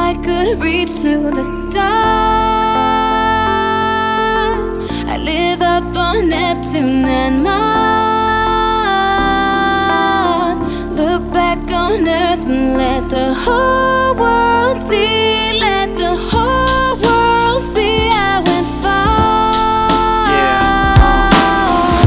I could reach to the stars, I'd live up on Neptune and Mars. Look back on Earth and let the whole world see, let the whole world see I went far.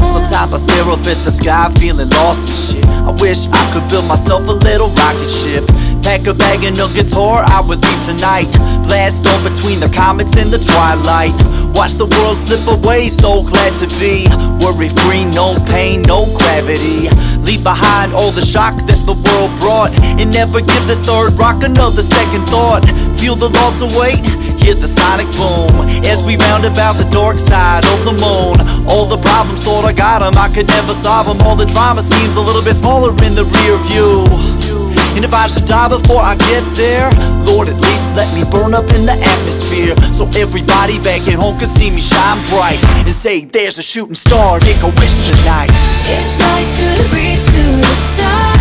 Sometimes I stare up at the sky feeling lost and shit. I wish I could build myself a little rocket ship, pack a bag and a guitar, I would leave tonight. Blast on between the comets in the twilight. Watch the world slip away, so glad to be worry-free, no pain, no gravity. Leave behind all the shock that the world brought, and never give this third rock another second thought. Feel the loss of weight, hear the sonic boom as we round about the dark side of the moon. All the problems, thought I got them, I could never solve them. All the drama seems a little bit smaller in the rear view. And if I should die before I get there, Lord, at least let me burn up in the atmosphere, so everybody back at home can see me shine bright and say, there's a shooting star, make a wish tonight. If I could reach to the stars,